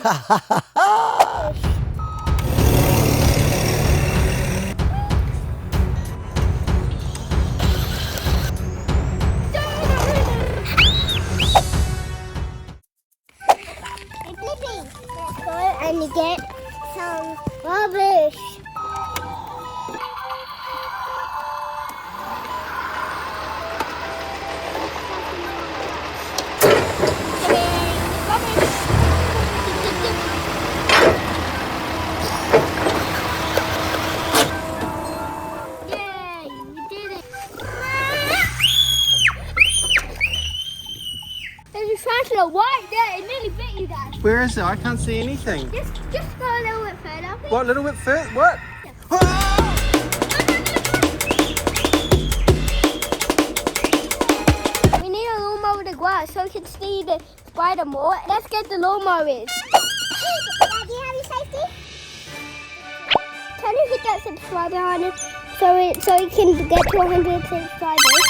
Let's go and get some rubbish. Yay, we did it. There's a tarantula right there. It nearly bit you guys. Where is it? I can't see anything. Just go a little bit further, please. What, a little bit further? What? We need a lawnmower to go out so we can see the spider more. Let's get the lawnmowers. Daddy, have you safety? Can you hit that subscriber on it so it can get to 100 subscribers?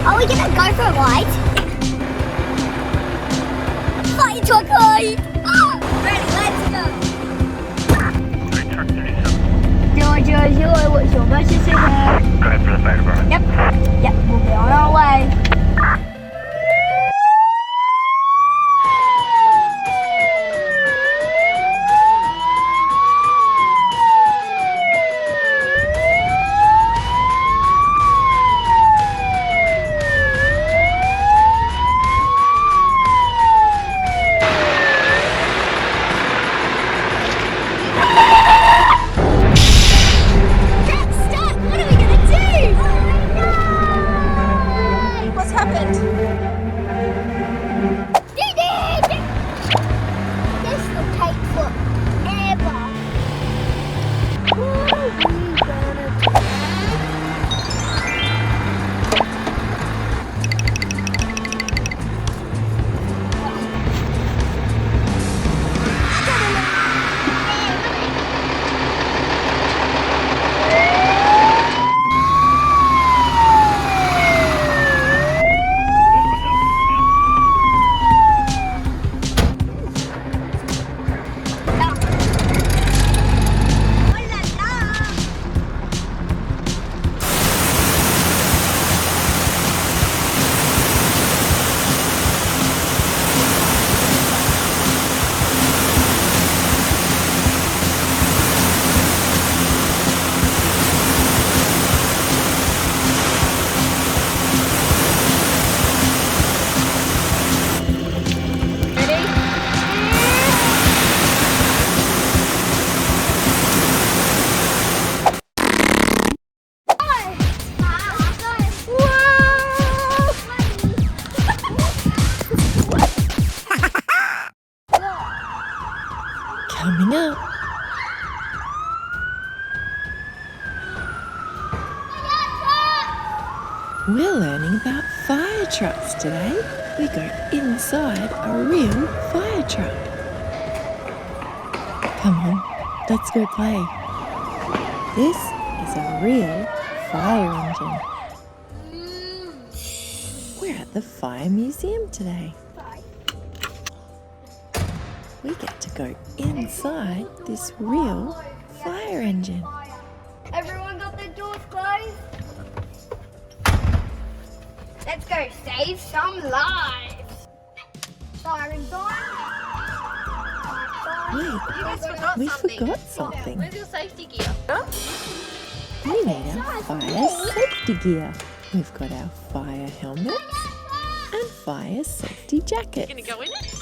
Are we gonna go for a ride? Fire truck ride! Oh, ready, let's go! 000, what's your message in there? Go ahead for the fire department. Yep, we'll be on our way. Coming up. We're learning about fire trucks today. We go inside a real fire truck. Come on, let's go play. This is a real fire engine. We're at the Fire Museum today. We get to go inside this real fire engine. Everyone got their doors closed? Let's go save some lives. Siren gone. Wait, we forgot something. Where's your safety gear? We need our fire safety gear. We've got our fire helmets and fire safety jackets. Gonna go in it?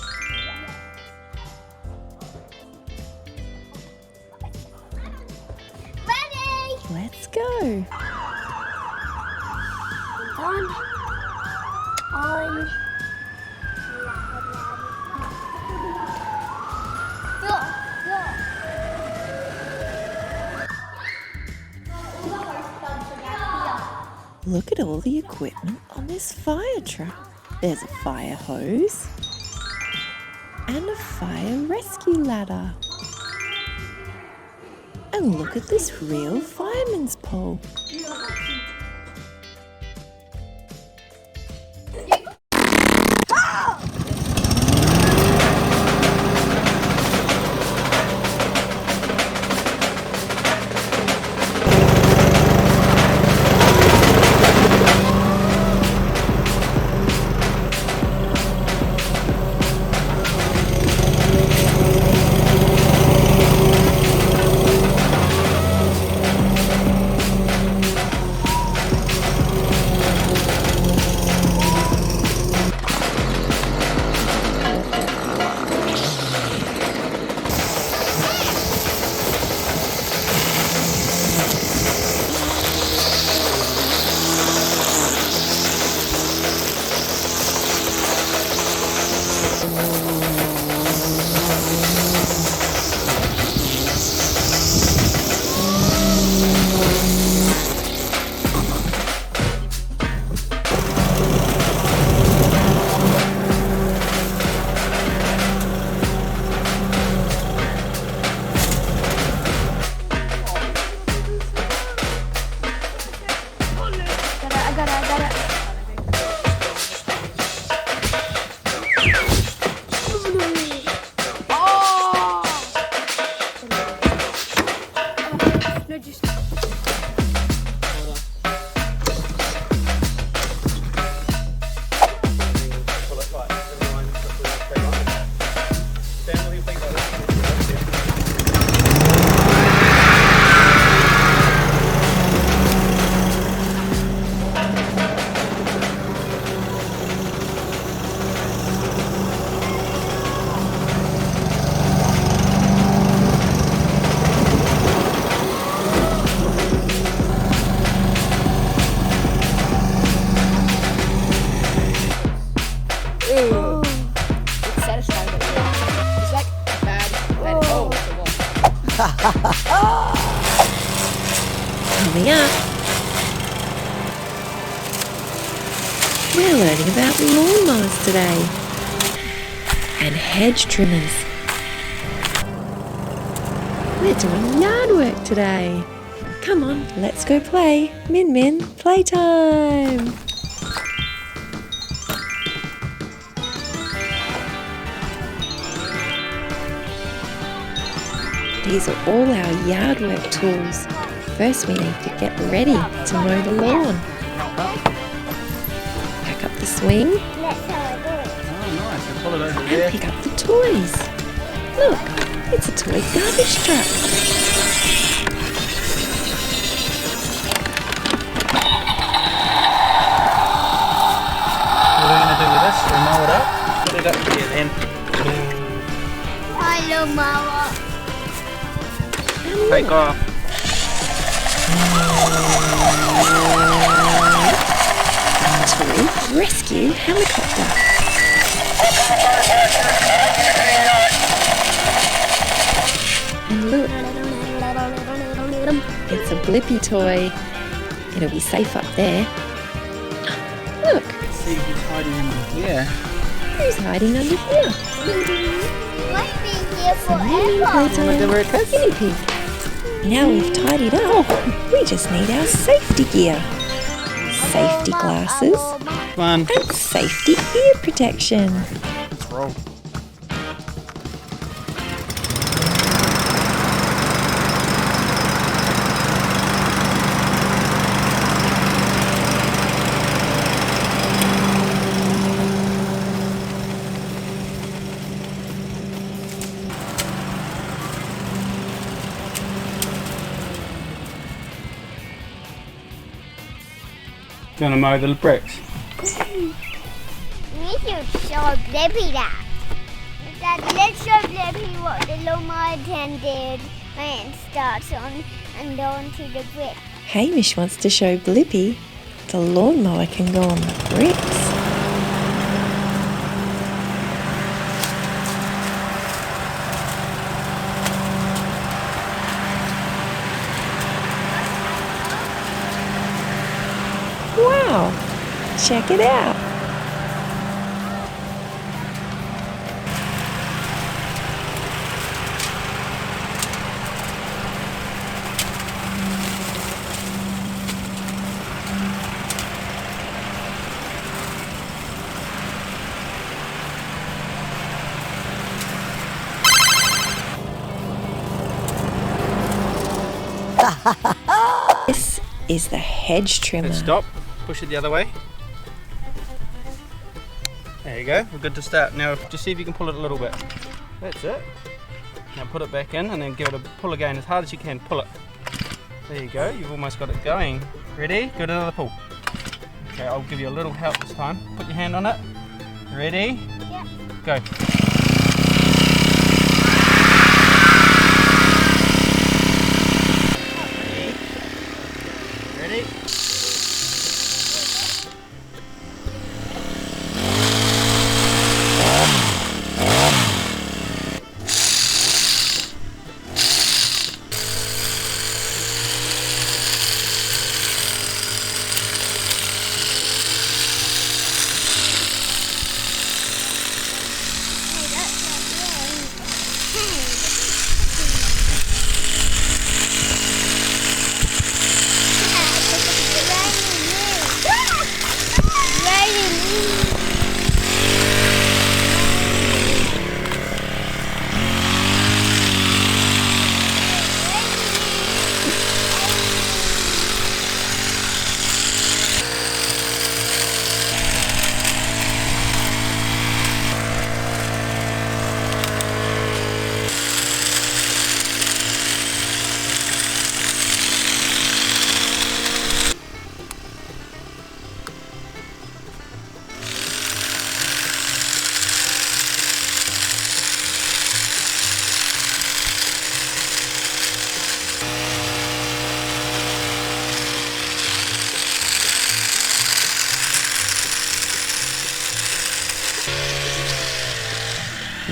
Ready? Let's go. On. Look at all the equipment on this fire truck. There's a fire hose and a fire rescue ladder. And look at this real fireman's pole. I got it. No, just. It's satisfying, but it's like bad. Oh, it's a wall. Coming up. We're learning about lawnmowers today and hedge trimmers. We're doing yard work today. Come on, let's go play. Min Min, playtime. These are all our yard work tools. First we need to get ready to mow the lawn. Pack up the swing Let's how I do it. Oh, nice. And pull it over and there. pick up the toys. Look, it's a toy garbage truck. What are we going to do with this? We mow it up? Put it up here then. I love mower. Take off. Toy rescue helicopter. And look, it's a BLiPPi toy. It'll be safe up there. Look, Let's see who's hiding in here. who's hiding under here? Might be here Morning, forever. Playtime. Guinea pig. Now we've tidied up, we just need our safety gear. Safety glasses Come on, and safety ear protection. let's roll. Do you want to mow the bricks? We should show BLiPPi that. Dad, let's show BLiPPi what the lawnmower did when it starts on and onto the brick. Hamish wants to show BLiPPi the lawnmower can go on the bricks. Wow, check it out. This is the hedge trimmer. Let's stop. Push it the other way. There you go. We're good to start. Now just see if you can pull it a little bit. That's it. Now put it back in and then give it a pull again as hard as you can. Pull it. There you go. You've almost got it going. Ready? Give it another pull. Okay, I'll give you a little help this time. Put your hand on it. Ready? Yeah. Go. Ready?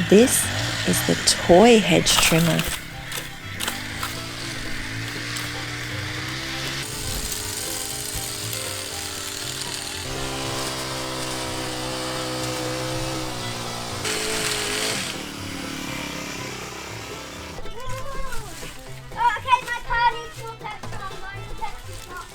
This is the toy hedge trimmer. Okay, my car needs more petrol. I'm going to petrol shop.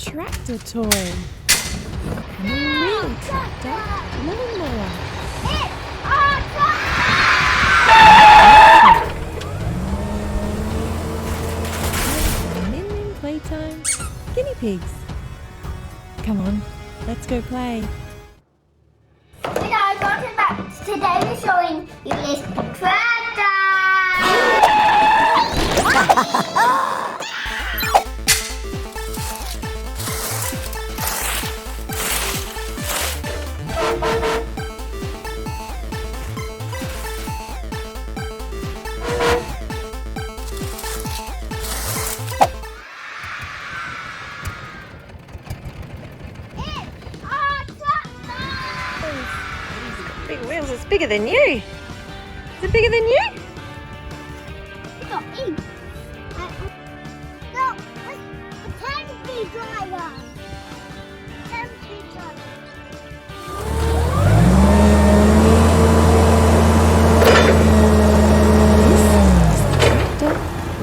tractor toy. And a real tractor lawnmower. It's awesome! And in Playtime, guinea pigs. Come on, let's go play. Hello, welcome back. Today we're showing you this tractor. Big wheels, it's bigger than you. Is it bigger than you? It's not ink. No, it can be driver. Can be driver. Tractor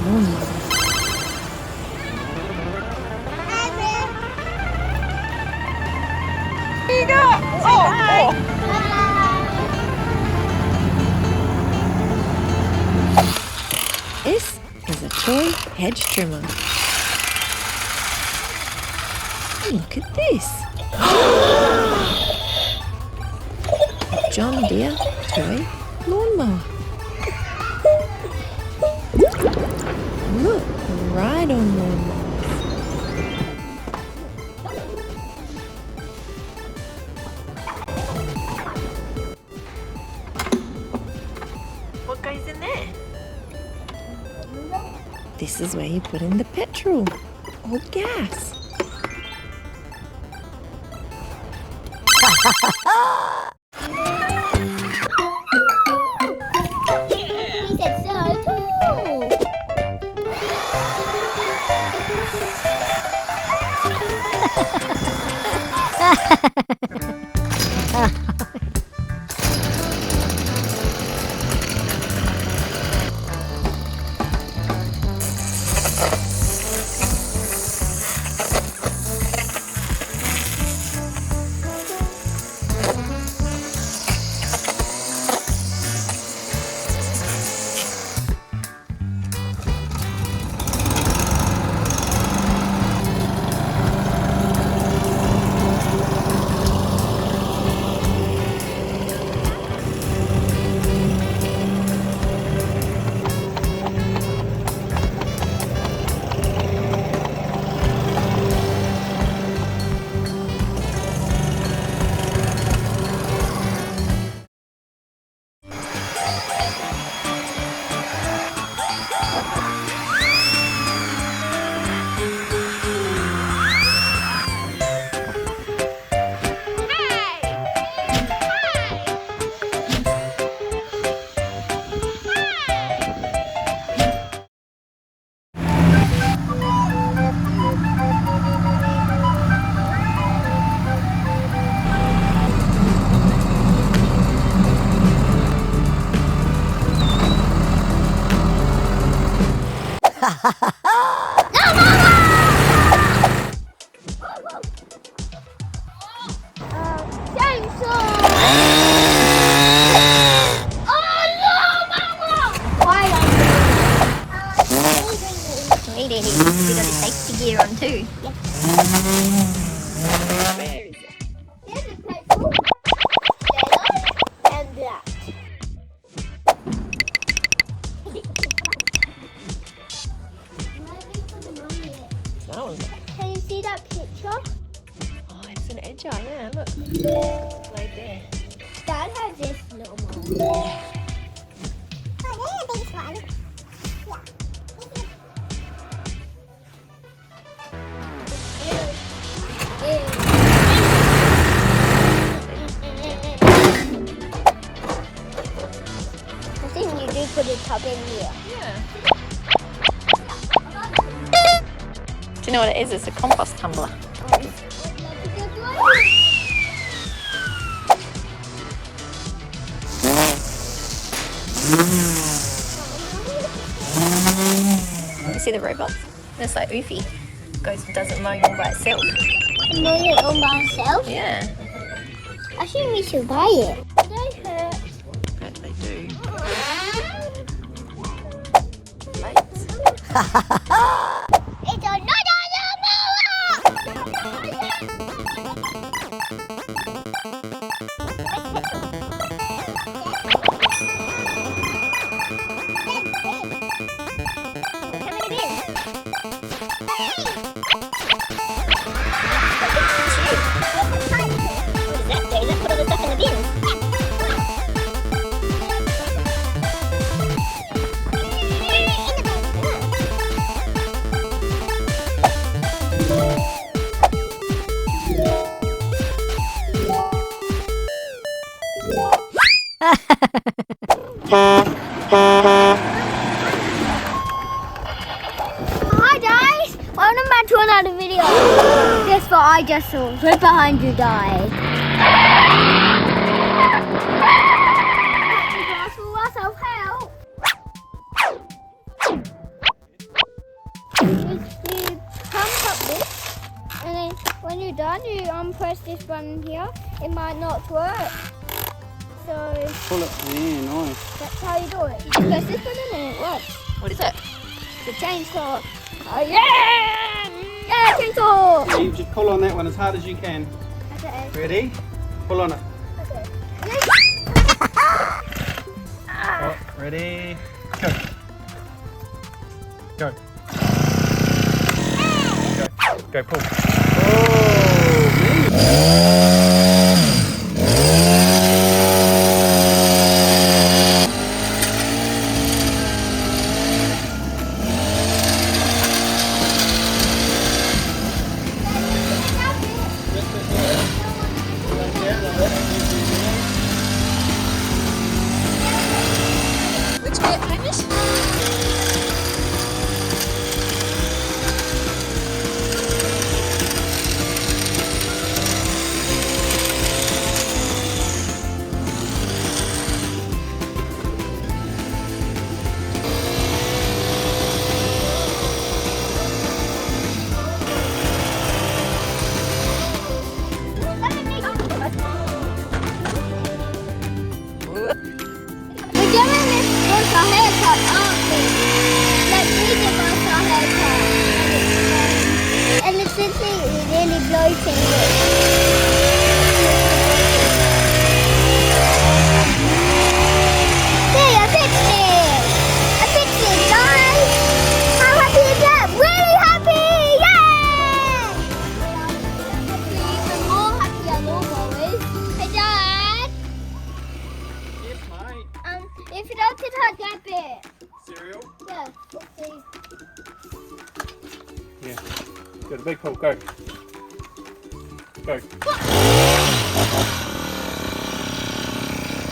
lawnmower. Here you go. Oh. This is a toy hedge trimmer. Look at this. A John Deere toy lawnmower. Look, ride on lawnmower. What goes in there? This is where you put in the petrol or gas. He said so too. Safety gear on too. Where is it? Here's a petrol, yellow, and black. That one's. Can you see that picture? Oh, it's an edger. Yeah, look. Right there. Dad has this little one. Oh, there's a big one. I think you do put a tub in here. Yeah. Do you know what it is? It's a compost tumbler. You see the robots? They're so oofy. does it mowing all by itself. Mow it all by itself? Yeah. I think we should buy it. They hurt. Bet they do. It's another Hi guys, welcome back to another video. Guess what I just saw? Right behind you guys. Help. You pump up this, and then when you're done, you press this button here. It might not work. So Pull it. Yeah, nice. that's how you do it. You just press this button and it works. What is it? The chainsaw. Oh yeah! Yeah, chainsaw! You just pull on that one as hard as you can. Okay. Ready? Pull on it. Okay. Oh, ready? Go. Go. Go, pull. Oh, Which bit, Hamish? We're doing this with our haircut, aren't we? Like we give us our haircut. And it's simply really bloating it. See, I fixed it! I fixed it, guys! How happy is that? Really happy! Yay! Even more happy at lawnmowers. Hey, Dad! yes, mate. If you don't hit her, that bit. Cereal? Yeah, please. Yeah. Good, a big pull. Go. Go.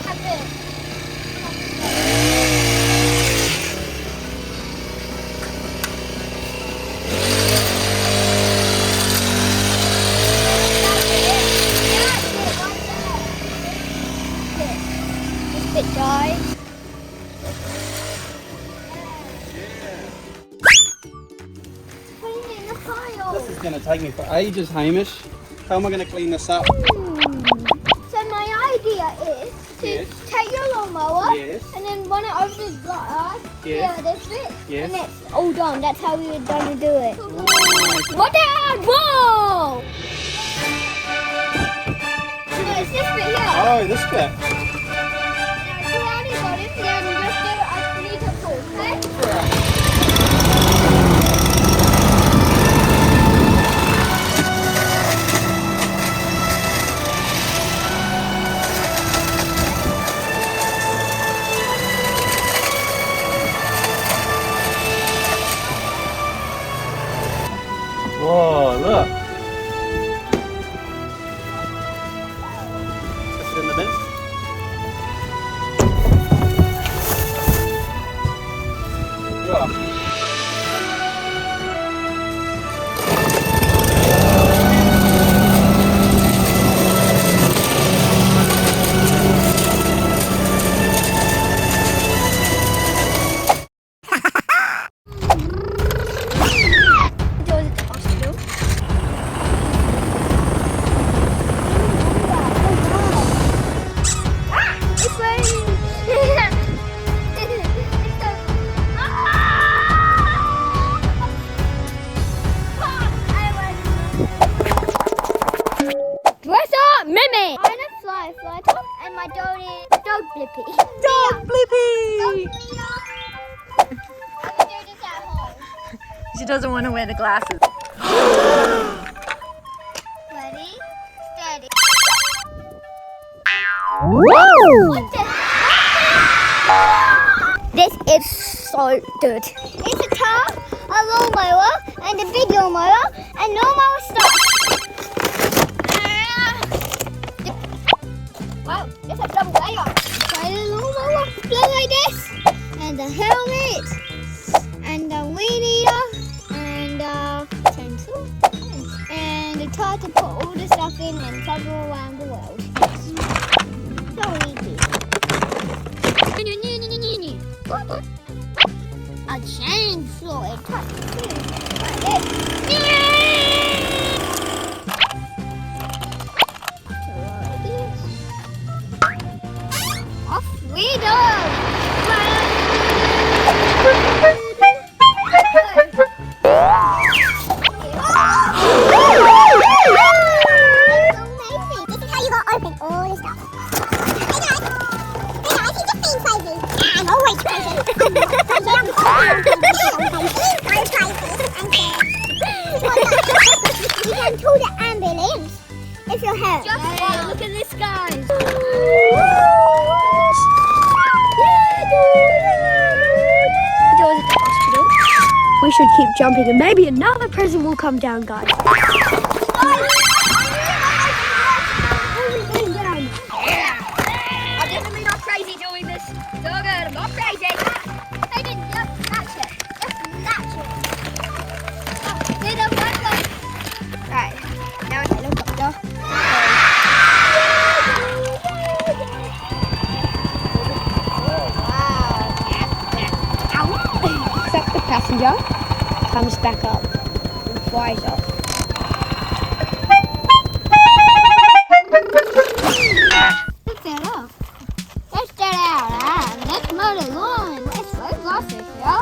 That bit. This bit died. Putting it in the pile. This is going to take me for ages, Hamish. How am I going to clean this up? So my idea is to Yes. take your lawnmower Yes. and then run it over the glass. Yes. Yeah, this bit. Yes. And it's all done. That's how we were going to do it. What the hell? Whoa! So it's this bit here. Oh, this bit. Now, if you already got it, then just do it as we need to pull, okay? Whoa, look. Put it in the bin. Whoa. Go to the hospital. BLiPPi. Dog BLiPPi! She doesn't want to wear the glasses. Ready? Steady. This is so good. It's a car, a lawnmower, and a big lawnmower, and lawnmower stuff. Wow, it's a double layer. Try the lawnmower, blow like this, and the helmet, and the weed eater, and the pencil, and the car to put all the stuff in and travel around the world. So easy. A chainsaw. It cuts through like this. Off we go. This is how you got to open all the stuff. I'm always crazy. You can call the ambulance if you help. Look at this, guys. We should keep jumping and maybe another present will come down, guys. I'm definitely not crazy doing this. So good, I'm not crazy. I didn't just snatch it. Just snatch it. Did a one. Right, now it's a helicopter. Except the passenger comes back up and flies off. Pick that up. Let's get out. Let's mow the lawn. Let's throw glasses, yeah?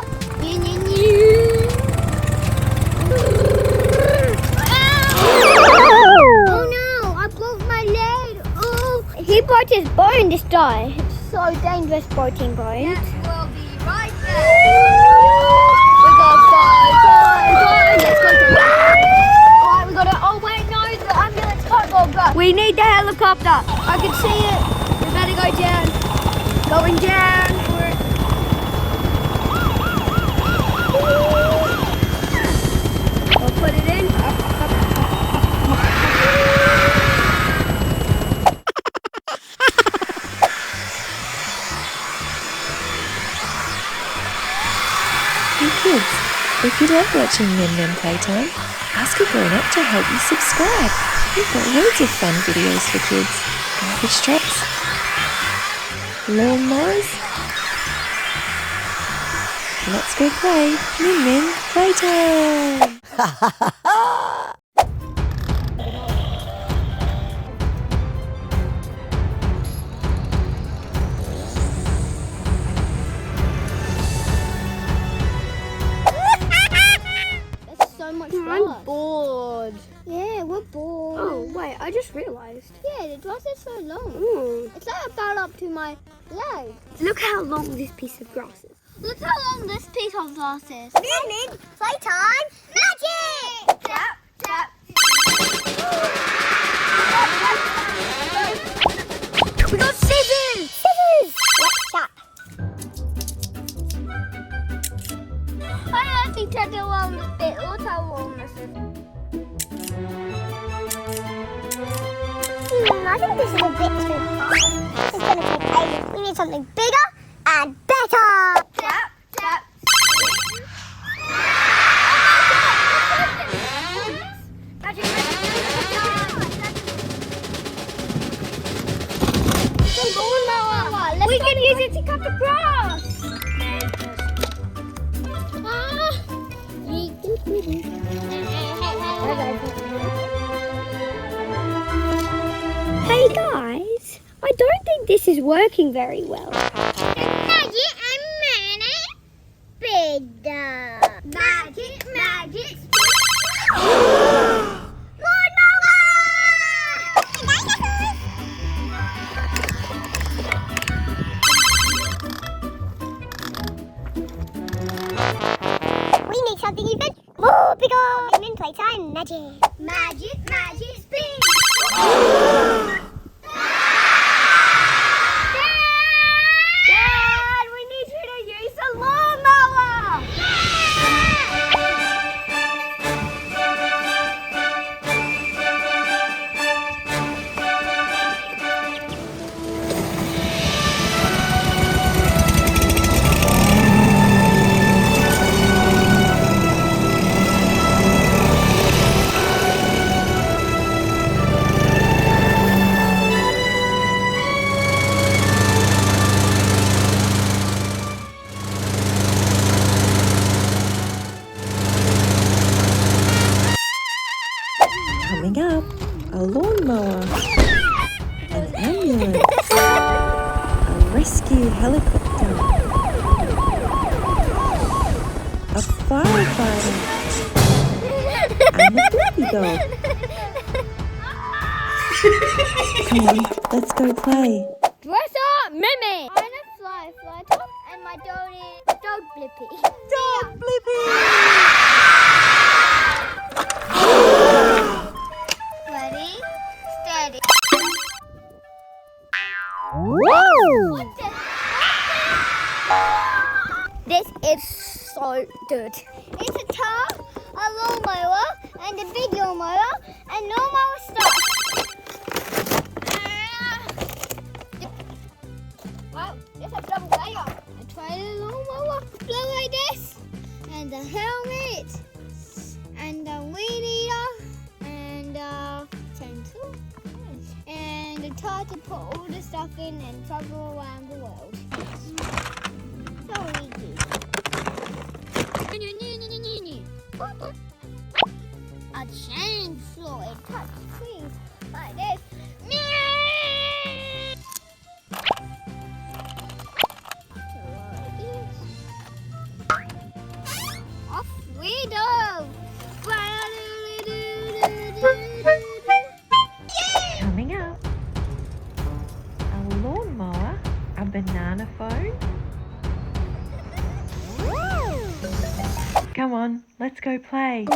Oh no, I broke my leg. Oh, he broke his bone, this guy. It's so dangerous breaking bones. Yes, we'll be right there. We got five. Let's go to Alright, we gotta, oh wait, no, the ambulance can't go back. We need the helicopter. I can see it. We better go down. Going down. We'll put it in. Hey kids, if you love watching Min Playtime, ask a grown-up to help you subscribe. We've got loads of fun videos for kids. Garbage trucks, lawnmowers. Let's go play Min Playtime! It's so much fun. I'm bored. Yeah, we're bored. Oh, wait, I just realised. Yeah, the grass is so long. Ooh. It's like I fell up to my leg. Look how long this piece of grass is. Look how long this piece of glass is. Min, playtime, magic! Tap, tap. We got scissors! Scissors! Let's tap. I actually tried along this bit. Look how long this is. I think this is a bit too hard. This is going to take ages. We need something bigger and better. Tap, tap. Magic, we can use it to cut the grass. Hey guys, I don't think this is working very well. Magic and bigger. Magic, magic. Magic, magic spin. Dad, we need you to use the lawnmower. Coming up, a lawnmower, an ambulance, a rescue helicopter, a firefighter, and a BLiPPi dog. Come on, let's go play. Dress up, Mimi. I'm a fly top, and my dog is Dog BLiPPi. Dog BLiPPi! Ready, steady. Whoa! What the? This is so good. It's a car, a lawnmower, and a big lawnmower, and no more stuff. Wow, it's a double layer. I tried a lawnmower, blow like this, and the helmet, and the weed eater, and chainsaw, and the tar to put all the stuff in and travel around the world. So easy. A chainsaw, it cuts trees like this. Off we go. Coming up, a lawnmower, a banana phone. Come on, let's go play. Hey,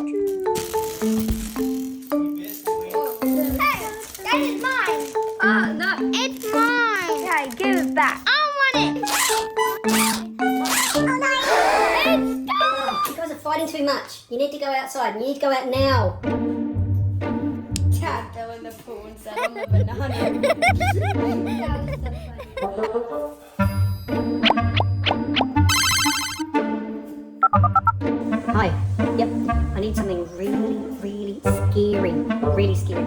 that is mine. Oh, no, it's mine. Okay, give it back. I want it. You guys are fighting too much. You need to go outside. You need to go out now. Dad fell in the pool and said I'm a banana. Hi. Yep. I need something really, really scary. Really scary.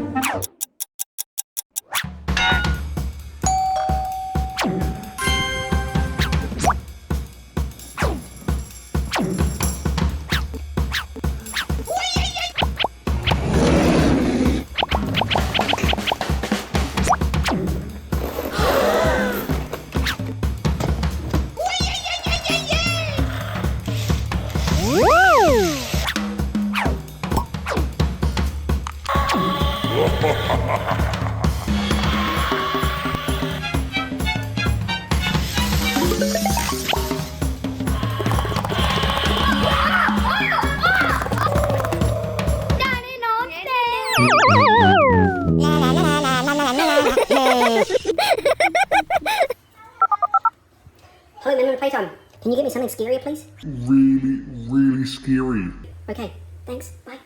Hello, man, Playtime. Can you get me something scarier, please? Really, really scary. Okay, thanks. Bye.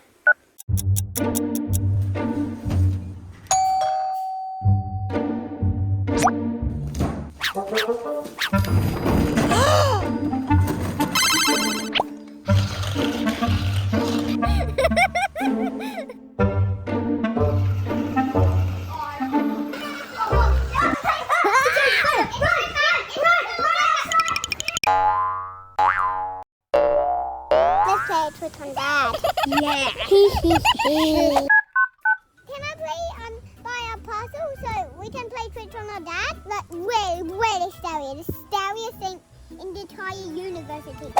Let's play a trick on Dad. Yeah. Can I play buy a puzzle so we can play tricks on our dad? Like really scary. The scariest thing in the entire university.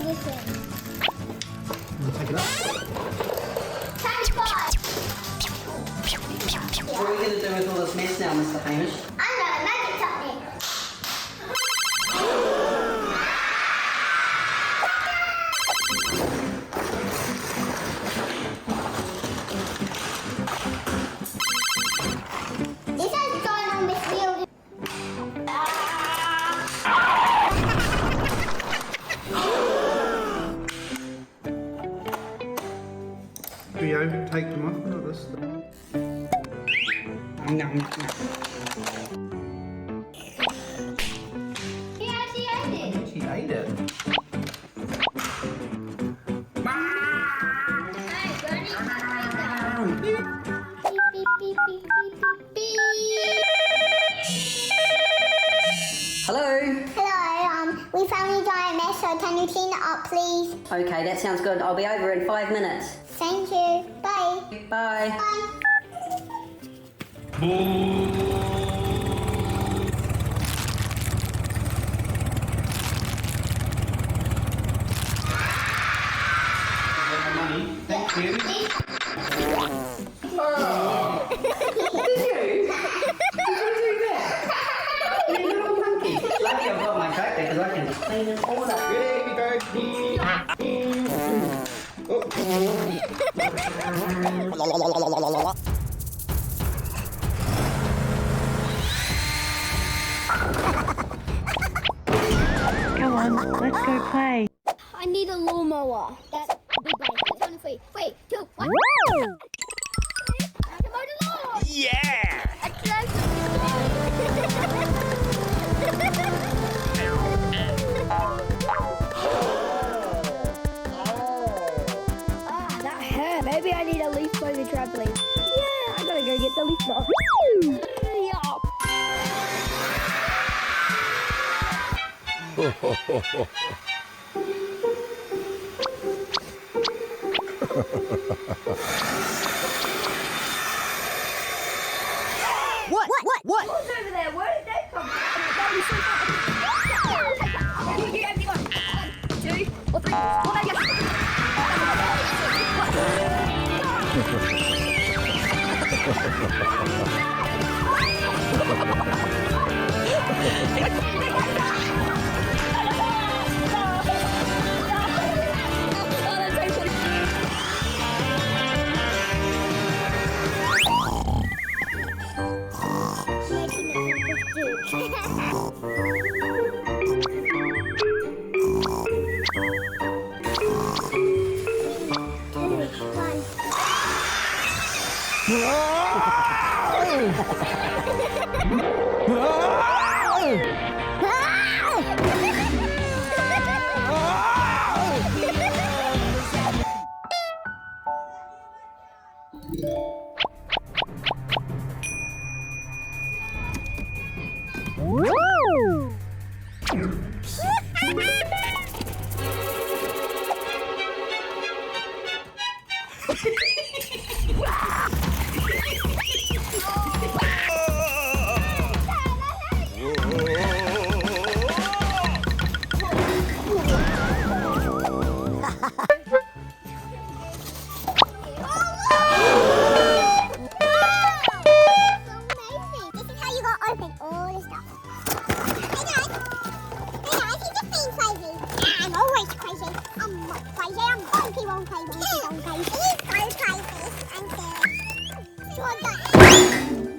anything. Take it up. What are we going to do with all this mess now, Mr. Hamish? I know, magic something. This has gone on this field. Rio, take them off. Look at this. No. Yeah, she ate it. She ate it. Hey, Bernie, beep, beep, beep, beep, beep, beep. Hello? Hello, we found a giant mess, so can you clean it up, please? Okay, that sounds good. I'll be over in 5 minutes. Thank you. Bye. Bye. Bye. Money. Thank you. Lucky I've got my tractor because I can clean it all up. Ready, go. Come on, let's go play. I need a lawnmower. That's big money. 23. 3, 2, 1. That hurt. Maybe I need a leaf blow the trampoline. Yeah, I gotta go get the leaf blower. Yeah. What? What's over there? Where did they come from? That was so fun. You have 1, 2, or 3. What are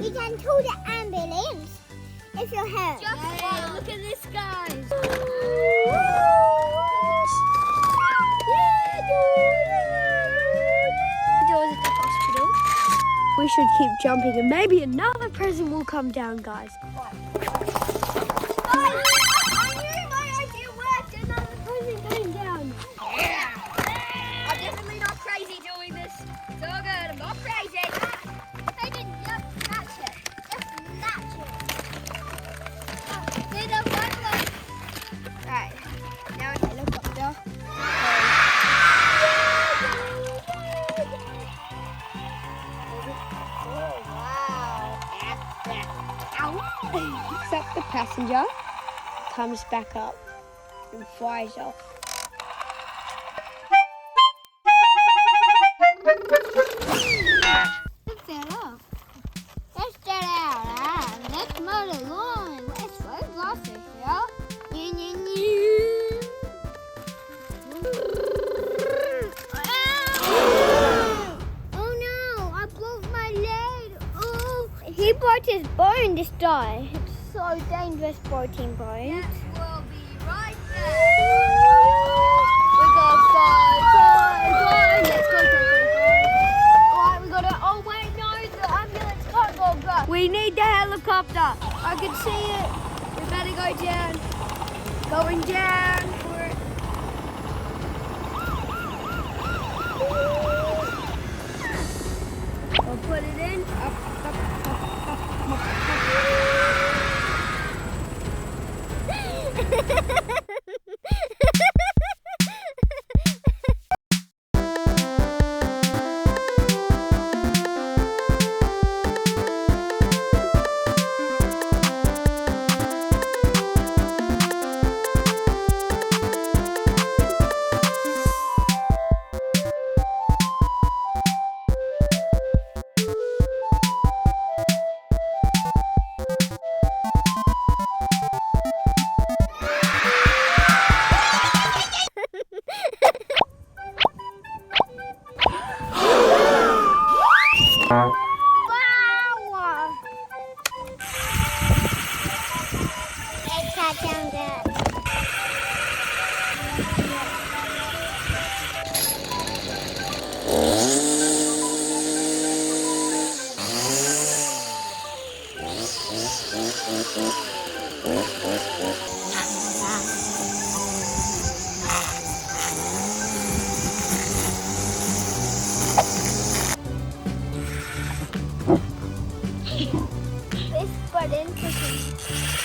You can call the ambulance if you're hurt. Hey, look at this, guys. Doors at the hospital. We should keep jumping and maybe another present will come down, guys. I knew my idea worked. Another present going down. I'm definitely not crazy doing this. It's all good. I'm not crazy. I didn't just match it. Just match it. Did a one look. Right. Now it's helicopter. Except the passenger comes back up and flies off. this die. It's so dangerous, boating boat. Yes, we'll be right back. We got five. Let's go. Alright, we gotta. Oh wait, no, the ambulance can't go. We need the helicopter. I can see it. We better go down. Going down. We'll put it in. Up.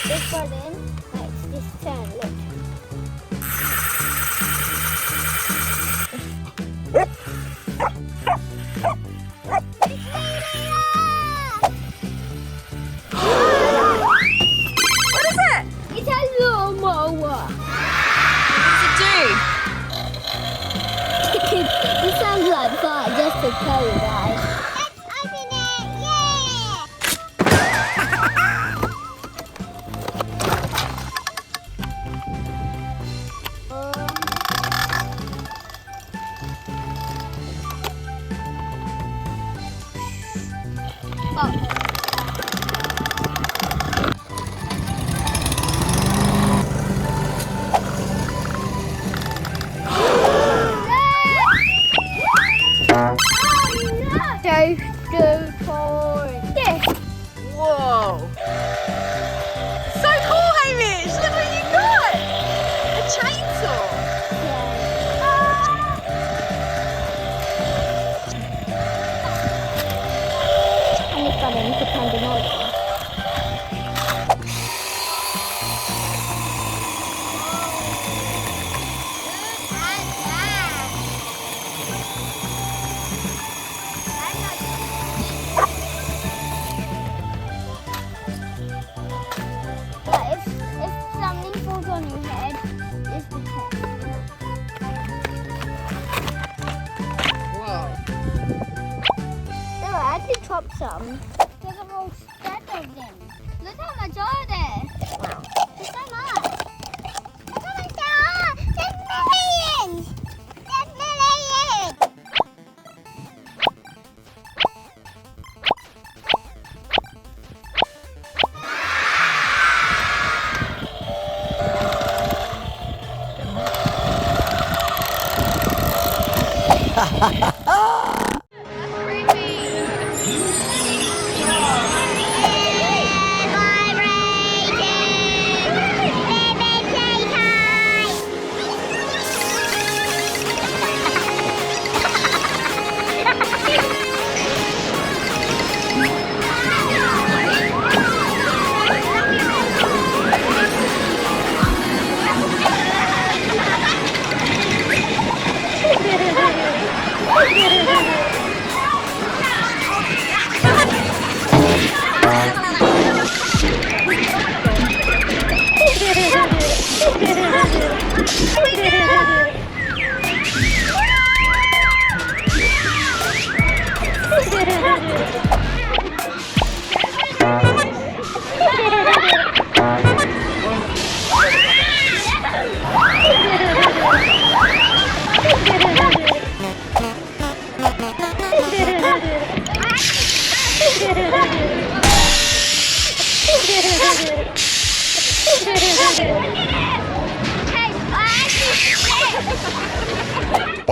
This button makes this turn, look. What is it? It's a little mower. What does it do? It sounds like fire, just to tell you guys. Let's open it, yeah! Whoa. So cool, Hamish. Look what you got. A chainsaw. And it's got into pandemonium. If something falls on your head, it's the test. Whoa. No, I actually chopped some. There's a whole stack of them. Look how much are there. Wow. There's so much. Look how much there are. There's millions. There's millions.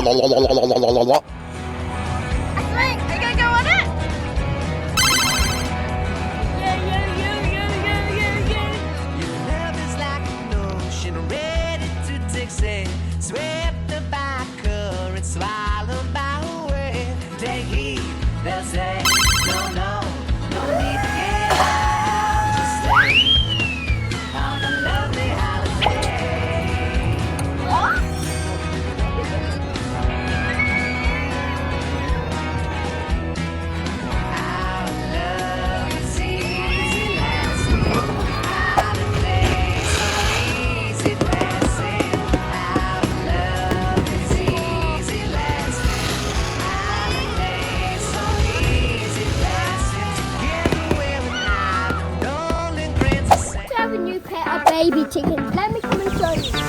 Are you gonna go on it? Your love is like an ocean ready to take sail, swept by current, swallowed by a wave. Take heed, they'll say, no, no, no need to get out, just stay on a lovely holiday. Our love is easy lasting, holiday so easy passing. Our love is easy lasting, holiday so easy passing. Together we're not, golden grains of sand. To have a new pet, a baby chicken. Let me come and show you.